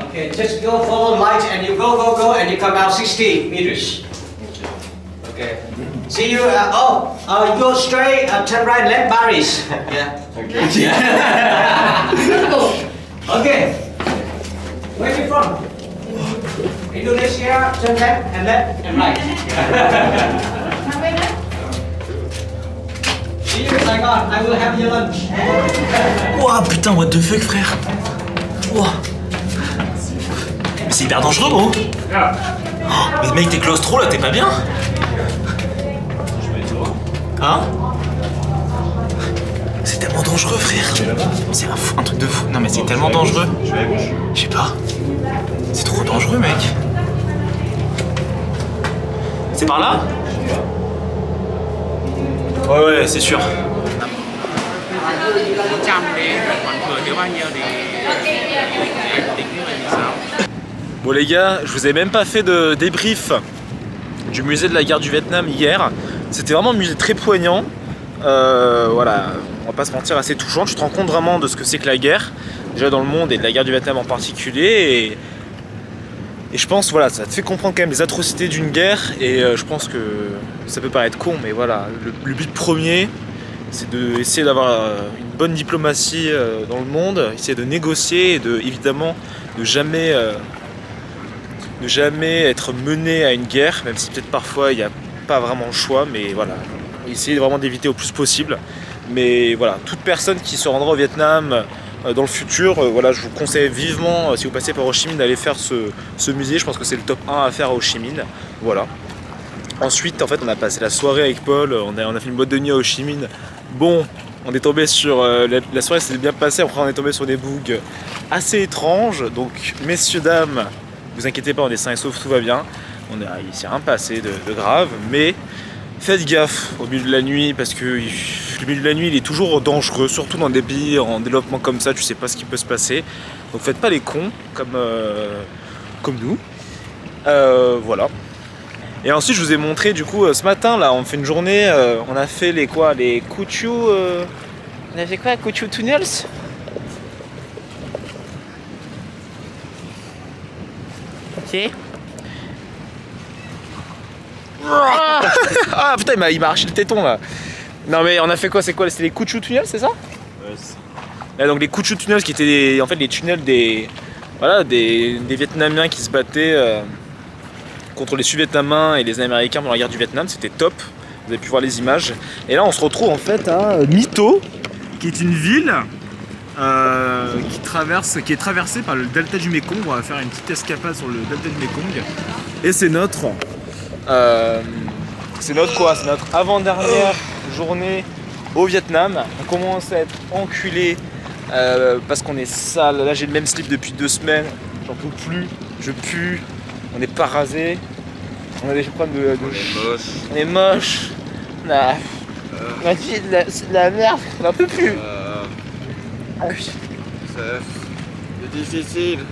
Okay, just go follow light and you go and you come out 60 meters. Okay. See you, you go straight, turn right, left barriers. Yeah. Okay. Okay. Where are you from? Indonesia, turn left and right. See you in Saigon, I will have your lunch. Ouah, putain, what the fuck, frère. Ouah. Mais c'est hyper dangereux, gros. Oh, mais mec, t'es claustro là, t'es pas bien? Hein? C'est tellement dangereux, frère. C'est un truc de fou. Non, mais c'est tellement dangereux. Je sais pas. C'est trop dangereux, mec. C'est par là? Ouais, c'est sûr. Bon les gars, je vous ai même pas fait de débrief du musée de la guerre du Vietnam hier. C'était vraiment un musée très poignant. Voilà, on va pas se mentir, assez touchant. Tu te rends compte vraiment de ce que c'est que la guerre, déjà dans le monde et de la guerre du Vietnam en particulier. Et je pense, voilà, ça te fait comprendre quand même les atrocités d'une guerre. Et je pense que ça peut paraître con, mais voilà, le but premier, c'est d'essayer d'avoir une bonne diplomatie dans le monde, essayer de négocier et évidemment de jamais être mené à une guerre, même si peut-être parfois il n'y a pas vraiment le choix, mais voilà, essayer vraiment d'éviter au plus possible. Mais voilà, toute personne qui se rendra au Vietnam dans le futur, voilà, je vous conseille vivement, si vous passez par Ho Chi Minh, d'aller faire ce musée. Je pense que c'est le top 1 à faire à Ho Chi Minh. Voilà. Ensuite, en fait, on a passé la soirée avec Paul, on a fait une boîte de nuit à Ho Chi Minh. Bon, on est tombé sur... la soirée s'est bien passée, après on est tombé sur des bugs assez étranges. Donc, messieurs, dames, vous inquiétez pas, on est sains et saufs, tout va bien. Il s'est rien passé de grave, mais faites gaffe au milieu de la nuit, parce que le milieu de la nuit, il est toujours dangereux, surtout dans des pays en développement comme ça, tu sais pas ce qui peut se passer. Donc faites pas les cons, comme nous. Voilà. Et ensuite, je vous ai montré, du coup, ce matin, là, on fait une journée, on a fait les Kuchu... On a fait quoi, Kuchu Tunnels? Ok. Ah putain, il m'a arraché le téton là. Non mais on a fait quoi? C'est quoi? C'était les Kuchu Tunnels, c'est ça? Ouais, c'est ça. Donc les Kuchu Tunnels qui étaient en fait les tunnels des Vietnamiens qui se battaient contre les Sud-Vietnamiens et les Américains pendant la guerre du Vietnam. C'était top. Vous avez pu voir les images. Et là on se retrouve en fait à My Tho, qui est une ville qui est traversée par le delta du Mekong. On va faire une petite escapade sur le delta du Mekong. Et c'est notre avant-dernière journée au Vietnam. On commence à être enculé parce qu'on est sale. Là j'ai le même slip depuis 2 semaines, j'en peux plus, je pue, on n'est pas rasé. On a des problèmes de On est moche. On est moche. On a dit c'est de la merde, on n'en peut plus. C'est difficile.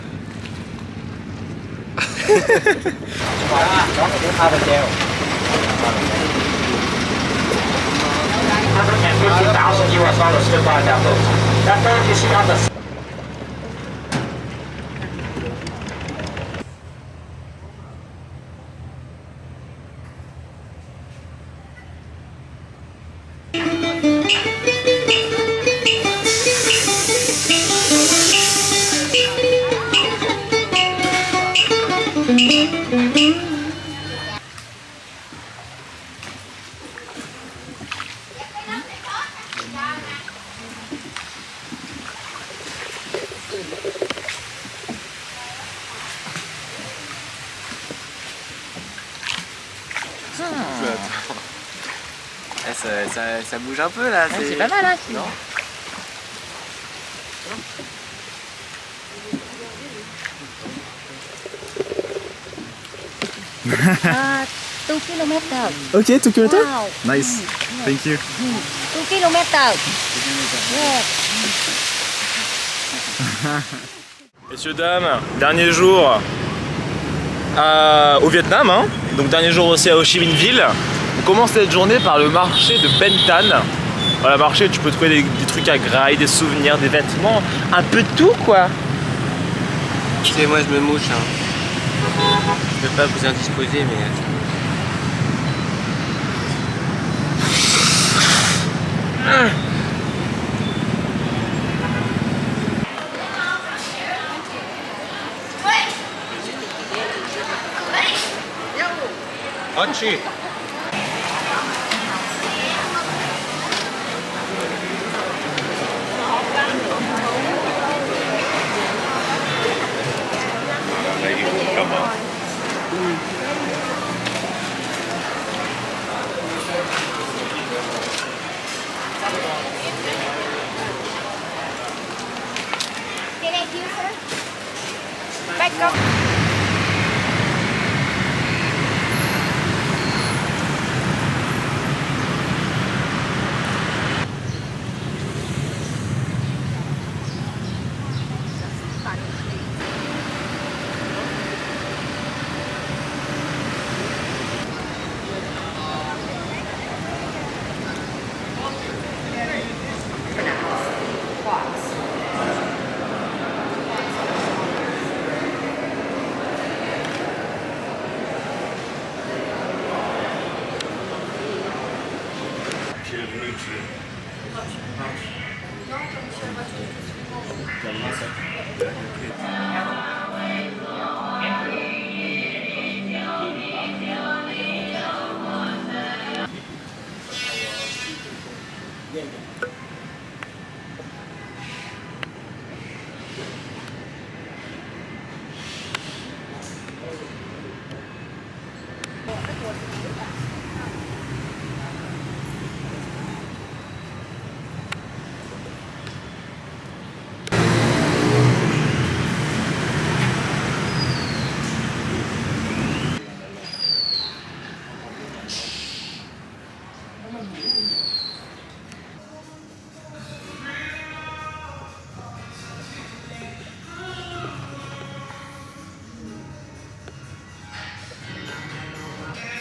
Ça bouge un peu là. C'est pas mal, hein. Non. À 2 km. Ok, 2 km? Wow. Nice. Thank you. 2 km. Yeah. Messieurs, dames, dernier jour au Vietnam, hein. Donc dernier jour aussi à Ho Chi Minh Ville. On commence cette journée par le marché de Ben Thanh. Voilà, marché où tu peux trouver des trucs à graille, des souvenirs, des vêtements, un peu de tout quoi. Tu sais, moi je me mouche. Hein. Je peux pas vous indisposer, mais. Hachi.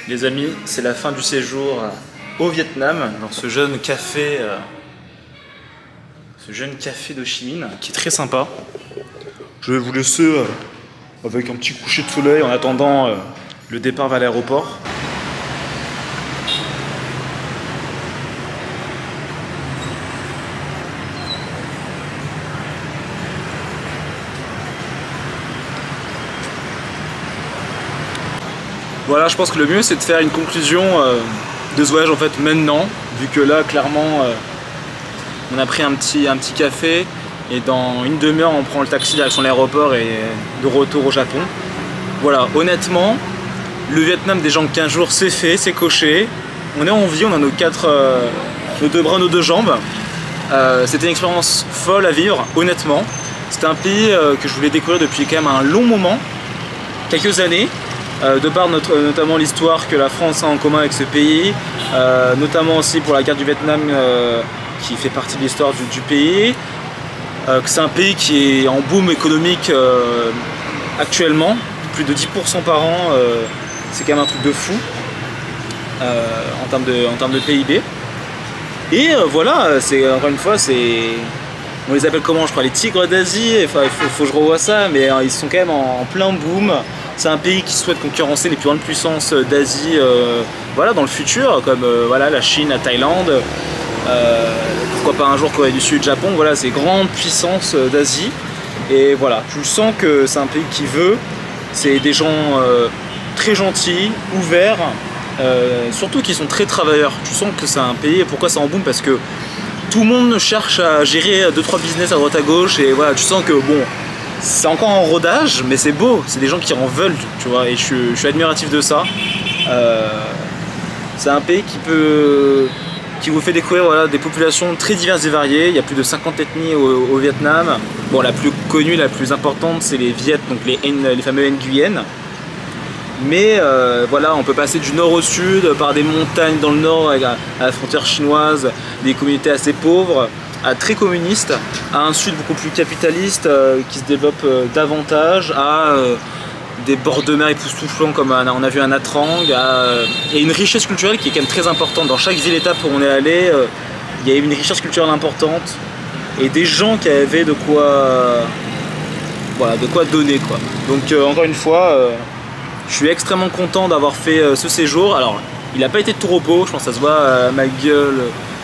Les amis, c'est la fin du séjour au Vietnam, dans ce jeune café d'Ho Chi Minh, qui est très sympa. Je vais vous laisser avec un petit coucher de soleil en attendant le départ vers l'aéroport. Voilà, je pense que le mieux c'est de faire une conclusion de ce voyage en fait maintenant, vu que là clairement on a pris un petit café et dans une demi-heure on prend le taxi direction l'aéroport et de retour au Japon. Voilà, honnêtement, le Vietnam des gens de 15 jours c'est fait, c'est coché, on est en vie, on a nos deux bras, nos deux jambes. C'était une expérience folle à vivre, honnêtement. C'était un pays que je voulais découvrir depuis quand même un long moment, quelques années. de par notamment l'histoire que la France a en commun avec ce pays, notamment aussi pour la guerre du Vietnam qui fait partie de l'histoire du pays, que c'est un pays qui est en boom économique actuellement, plus de 10% par an, c'est quand même un truc de fou en termes de PIB. Et voilà, c'est encore une fois, on les appelle comment, je crois, les tigres d'Asie. Enfin, il faut que je revoie ça, mais ils sont quand même en plein boom. C'est un pays qui souhaite concurrencer les plus grandes puissances d'Asie, voilà, dans le futur, comme voilà, la Chine, la Thaïlande, pourquoi pas un jour Corée du Sud, Japon. Voilà, ces grandes puissances d'Asie. Et voilà, tu sens que c'est un pays qui veut. C'est des gens très gentils, ouverts. Surtout qui sont très travailleurs. Tu sens que c'est un pays, pourquoi c'est en boom, parce que tout le monde cherche à gérer 2-3 business à droite à gauche, et voilà, tu sens que bon, c'est encore en rodage, mais c'est beau, c'est des gens qui en veulent, tu vois, et je suis admiratif de ça. C'est un pays qui vous fait découvrir, voilà, des populations très diverses et variées. Il y a plus de 50 ethnies au Vietnam. Bon, la plus connue, la plus importante, c'est les Viet, donc les fameux Nguyen. Mais voilà, on peut passer du nord au sud, par des montagnes dans le nord à la frontière chinoise, des communautés assez pauvres, à très communistes, à un sud beaucoup plus capitaliste qui se développe davantage, à des bords de mer époustouflants comme on a vu à Nha Trang, et une richesse culturelle qui est quand même très importante. Dans chaque ville-étape où on est allé, il y a une richesse culturelle importante et des gens qui avaient de quoi donner, quoi. Donc encore une fois, je suis extrêmement content d'avoir fait ce séjour. Alors, il n'a pas été de tout repos, je pense que ça se voit à ma gueule,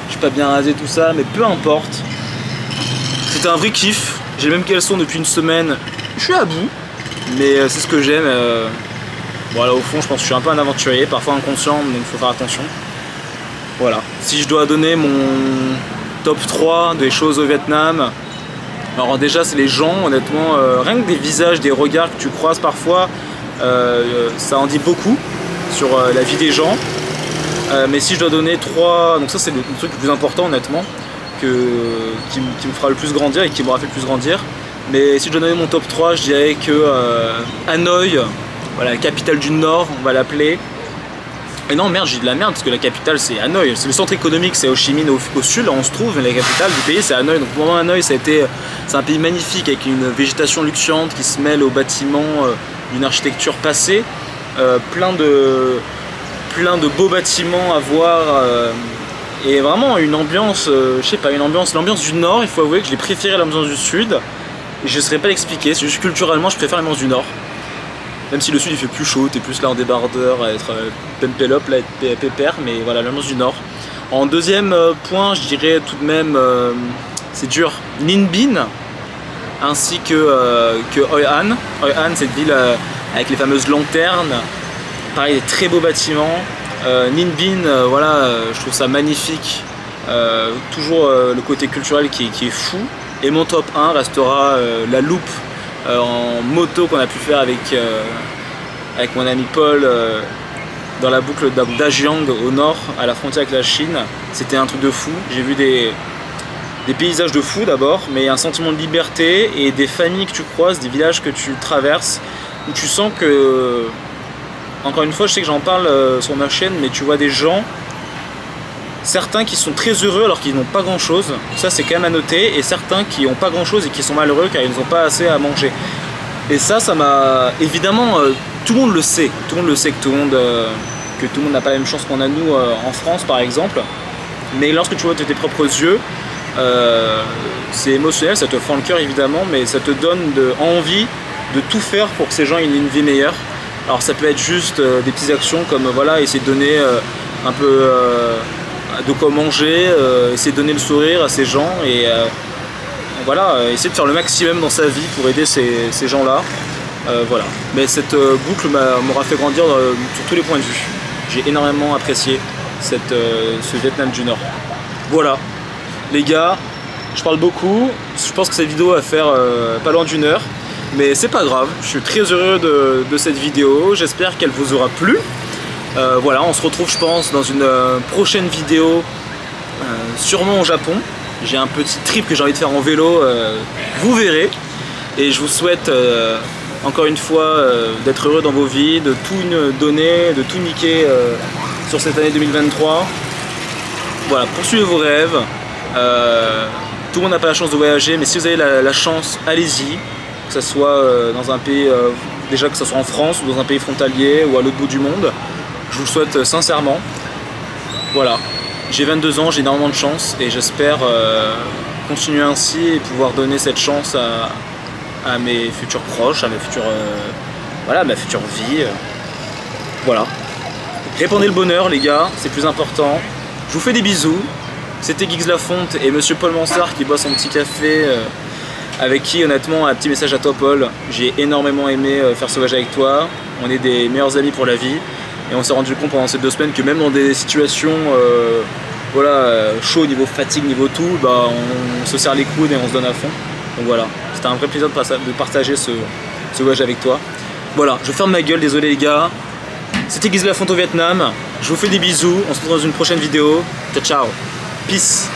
je suis pas bien rasé, tout ça, mais peu importe. C'était un vrai kiff. J'ai le même caleçon depuis une semaine. Je suis à bout, mais c'est ce que j'aime. Voilà, au fond, je pense que je suis un peu un aventurier, parfois inconscient, donc il faut faire attention. Voilà. Si je dois donner mon top 3 des choses au Vietnam, alors déjà, c'est les gens, honnêtement, rien que des visages, des regards que tu croises parfois, ça en dit beaucoup sur la vie des gens. Mais si je dois donner 3, donc ça c'est le truc le plus important, honnêtement, qui me fera le plus grandir et qui m'aura fait le plus grandir. Mais si je dois donner mon top 3, je dirais que Hanoï, voilà, la capitale du Nord, on va l'appeler. Et non, merde, j'ai de la merde parce que la capitale c'est Hanoï. C'est le centre économique, c'est Ho Chi Minh au sud, là on se trouve, mais la capitale du pays c'est Hanoï. Donc pour moi, Hanoï, c'est un pays magnifique avec une végétation luxuriante qui se mêle aux bâtiments d'une architecture passée, plein de beaux bâtiments à voir, et vraiment une ambiance, je sais pas, l'ambiance du Nord. Il faut avouer que je l'ai préféré à l'ambiance du Sud, et je ne saurais pas l'expliquer, c'est juste culturellement je préfère l'ambiance du Nord. Même si le Sud il fait plus chaud, t'es plus là en débardeur, à être pempelop, là, être pépère, mais voilà, l'ambiance du Nord. En deuxième point, je dirais tout de même, c'est dur, Ninh Binh, ainsi que Hoi An. Hoi An, cette ville avec les fameuses lanternes, pareil, des très beaux bâtiments. Ninh Binh, voilà, je trouve ça magnifique. Toujours le côté culturel qui est fou. Et mon top 1 restera la loupe en moto qu'on a pu faire avec mon ami Paul dans la boucle d'Ajiang au nord, à la frontière avec la Chine. C'était un truc de fou. J'ai vu des paysages de fou d'abord, mais un sentiment de liberté et des familles que tu croises, des villages que tu traverses, où tu sens que, encore une fois, je sais que j'en parle sur ma chaîne, mais tu vois des gens, certains qui sont très heureux alors qu'ils n'ont pas grand chose, ça c'est quand même à noter, et certains qui n'ont pas grand chose et qui sont malheureux car ils n'ont pas assez à manger. Et ça m'a... Évidemment, tout le monde le sait, que tout le monde n'a pas la même chance qu'on a nous en France par exemple, mais lorsque tu vois de tes propres yeux, c'est émotionnel, ça te fend le cœur évidemment, mais ça te donne envie de tout faire pour que ces gens aient une vie meilleure. Alors ça peut être juste des petites actions comme voilà, essayer de donner un peu de quoi manger, essayer de donner le sourire à ces gens et voilà, essayer de faire le maximum dans sa vie pour aider ces gens-là. Voilà. Mais cette boucle m'aura fait grandir sur tous les points de vue. J'ai énormément apprécié ce Vietnam du Nord. Voilà, les gars, je parle beaucoup. Je pense que cette vidéo va faire pas loin d'1 heure. Mais c'est pas grave, je suis très heureux de cette vidéo. J'espère qu'elle vous aura plu. Voilà, on se retrouve je pense dans une prochaine vidéo, sûrement au Japon. J'ai un petit trip que j'ai envie de faire en vélo, vous verrez. Et je vous souhaite encore une fois d'être heureux dans vos vies, de tout donner, de tout niquer sur cette année 2023. Voilà, poursuivez vos rêves. Tout le monde n'a pas la chance de voyager, mais si vous avez la chance, allez-y. Que ce soit dans un pays, déjà que ce soit en France ou dans un pays frontalier ou à l'autre bout du monde. Je vous le souhaite sincèrement. Voilà, j'ai 22 ans, j'ai énormément de chance et j'espère continuer ainsi et pouvoir donner cette chance à mes futurs proches, à mes futurs, voilà, ma future vie. Voilà. Répandez le bonheur les gars, c'est plus important. Je vous fais des bisous. C'était Geeks Lafonte et Monsieur Paul Mansart qui boit son petit café, avec qui honnêtement un petit message à toi Paul. J'ai énormément aimé faire ce voyage avec toi. On est des meilleurs amis pour la vie et on s'est rendu compte pendant ces 2 semaines que même dans des situations chaud niveau fatigue, niveau tout, bah, on se serre les coudes et on se donne à fond. Donc voilà, c'était un vrai plaisir de partager ce voyage avec toi. Voilà, je ferme ma gueule, désolé les gars. C'était Geeks Lafonte au Vietnam. Je vous fais des bisous, on se retrouve dans une prochaine vidéo. Ciao ciao. Peace.